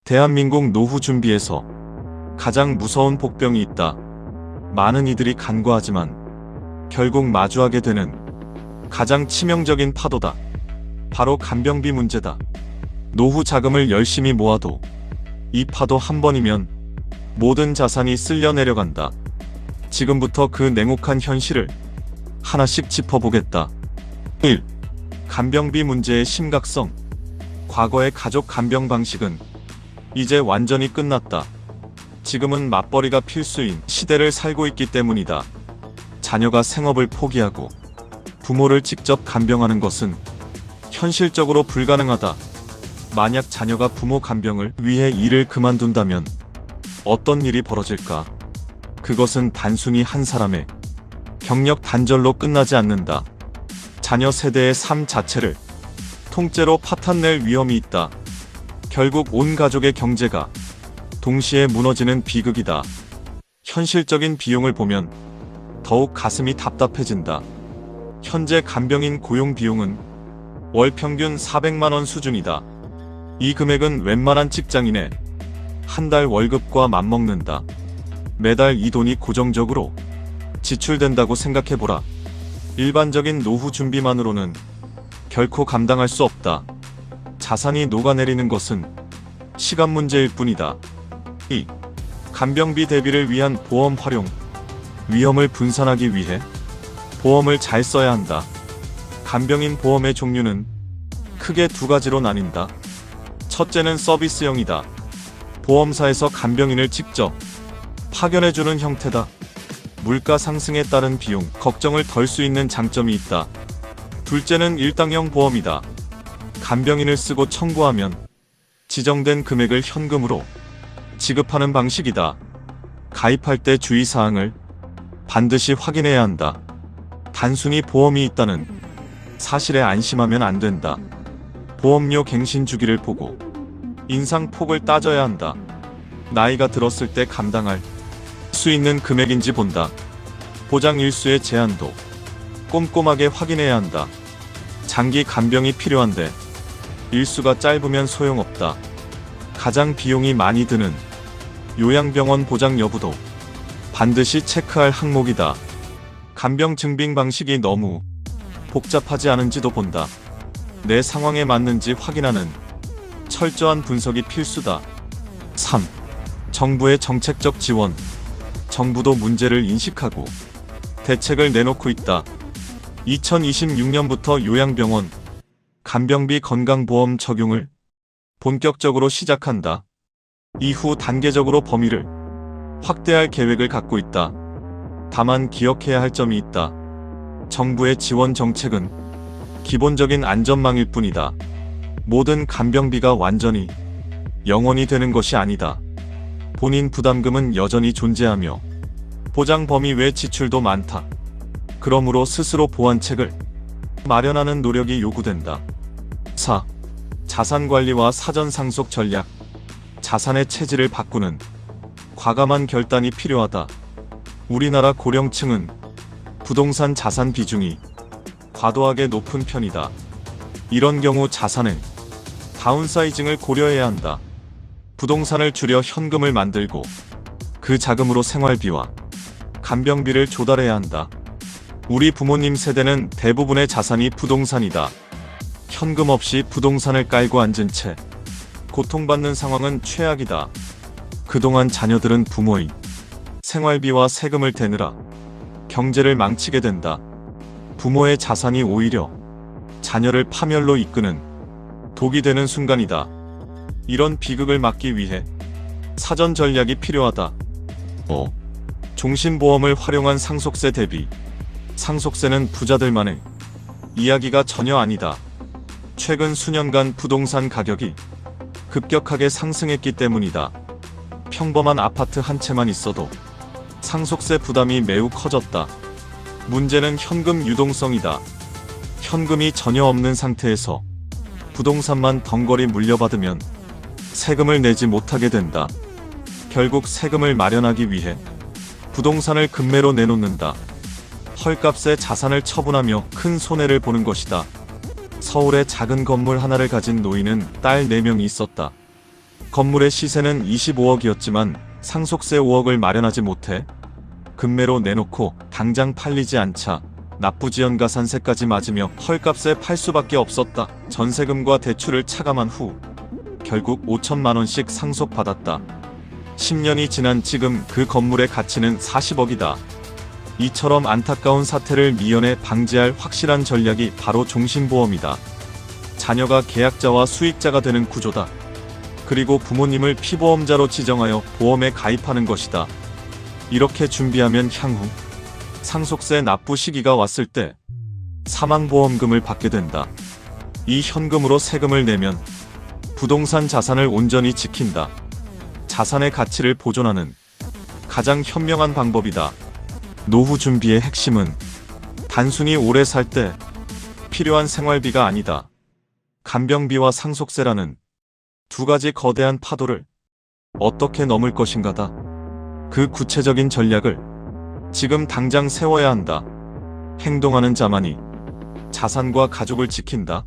대한민국 노후 준비에서 가장 무서운 복병이 있다. 많은 이들이 간과하지만 결국 마주하게 되는 가장 치명적인 파도다. 바로 간병비 문제다. 노후 자금을 열심히 모아도 이 파도 한 번이면 모든 자산이 쓸려 내려간다. 지금부터 그 냉혹한 현실을 하나씩 짚어보겠다. 1. 간병비 문제의 심각성. 과거의 가족 간병 방식은 이제 완전히 끝났다. 지금은 맞벌이가 필수인 시대를 살고 있기 때문이다. 자녀가 생업을 포기하고 부모를 직접 간병하는 것은 현실적으로 불가능하다. 만약 자녀가 부모 간병을 위해 일을 그만둔다면 어떤 일이 벌어질까? 그것은 단순히 한 사람의 경력 단절로 끝나지 않는다. 자녀 세대의 삶 자체를 통째로 파탄낼 위험이 있다. 결국 온 가족의 경제가 동시에 무너지는 비극이다. 현실적인 비용을 보면 더욱 가슴이 답답해진다. 현재 간병인 고용 비용은 월 평균 400만원 수준이다. 이 금액은 웬만한 직장인의 한 달 월급과 맞먹는다. 매달 이 돈이 고정적으로 지출된다고 생각해보라. 일반적인 노후 준비만으로는 결코 감당할 수 없다. 자산이 녹아내리는 것은 시간 문제일 뿐이다. 2. 간병비 대비를 위한 보험 활용. 위험을 분산하기 위해 보험을 잘 써야 한다. 간병인 보험의 종류는 크게 두 가지로 나뉜다. 첫째는 서비스형이다. 보험사에서 간병인을 직접 파견해주는 형태다. 물가 상승에 따른 비용 걱정을 덜 수 있는 장점이 있다. 둘째는 일당형 보험이다. 간병인을 쓰고 청구하면 지정된 금액을 현금으로 지급하는 방식이다. 가입할 때 주의사항을 반드시 확인해야 한다. 단순히 보험이 있다는 사실에 안심하면 안 된다. 보험료 갱신 주기를 보고 인상폭을 따져야 한다. 나이가 들었을 때 감당할 수 있는 금액인지 본다. 보장 일수의 제한도 꼼꼼하게 확인해야 한다. 장기 간병이 필요한데 일수가 짧으면 소용없다. 가장 비용이 많이 드는 요양병원 보장 여부도 반드시 체크할 항목이다. 간병 증빙 방식이 너무 복잡하지 않은지도 본다. 내 상황에 맞는지 확인하는 철저한 분석이 필수다. 3. 정부의 정책적 지원. 정부도 문제를 인식하고 대책을 내놓고 있다. 2026년부터 요양병원 간병비 건강보험 적용을 본격적으로 시작한다. 이후 단계적으로 범위를 확대할 계획을 갖고 있다. 다만 기억해야 할 점이 있다. 정부의 지원 정책은 기본적인 안전망일 뿐이다. 모든 간병비가 완전히 영원히 되는 것이 아니다. 본인 부담금은 여전히 존재하며 보장 범위 외 지출도 많다. 그러므로 스스로 보완책을 마련하는 노력이 요구된다. 4. 자산관리와 사전 상속 전략. 자산의 체질을 바꾸는 과감한 결단이 필요하다. 우리나라 고령층은 부동산 자산 비중이 과도하게 높은 편이다. 이런 경우 자산의 다운사이징을 고려해야 한다. 부동산을 줄여 현금을 만들고 그 자금으로 생활비와 간병비를 조달해야 한다. 우리 부모님 세대는 대부분의 자산이 부동산이다. 현금 없이 부동산을 깔고 앉은 채 고통받는 상황은 최악이다. 그동안 자녀들은 부모의 생활비와 세금을 대느라 경제를 망치게 된다. 부모의 자산이 오히려 자녀를 파멸로 이끄는 독이 되는 순간이다. 이런 비극을 막기 위해 사전 전략이 필요하다. 5. 종신보험을 활용한 상속세 대비. 상속세는 부자들만의 이야기가 전혀 아니다. 최근 수년간 부동산 가격이 급격하게 상승했기 때문이다. 평범한 아파트 한 채만 있어도 상속세 부담이 매우 커졌다. 문제는 현금 유동성이다. 현금이 전혀 없는 상태에서 부동산만 덩거리 물려받으면 세금을 내지 못하게 된다. 결국 세금을 마련하기 위해 부동산을 급매로 내놓는다. 헐값에 자산을 처분하며 큰 손해를 보는 것이다. 서울에 작은 건물 하나를 가진 노인은 딸 4명이 있었다. 건물의 시세는 25억이었지만 상속세 5억을 마련하지 못해 급매로 내놓고 당장 팔리지 않자 납부지연가산세까지 맞으며 헐값에 팔 수밖에 없었다. 전세금과 대출을 차감한 후 결국 5천만 원씩 상속받았다. 10년이 지난 지금 그 건물의 가치는 40억이다. 이처럼 안타까운 사태를 미연에 방지할 확실한 전략이 바로 종신보험이다. 자녀가 계약자와 수익자가 되는 구조다. 그리고 부모님을 피보험자로 지정하여 보험에 가입하는 것이다. 이렇게 준비하면 향후 상속세 납부 시기가 왔을 때 사망보험금을 받게 된다. 이 현금으로 세금을 내면 부동산 자산을 온전히 지킨다. 자산의 가치를 보존하는 가장 현명한 방법이다. 노후 준비의 핵심은 단순히 오래 살 때 필요한 생활비가 아니다. 간병비와 상속세라는 두 가지 거대한 파도를 어떻게 넘을 것인가다. 그 구체적인 전략을 지금 당장 세워야 한다. 행동하는 자만이 자산과 가족을 지킨다.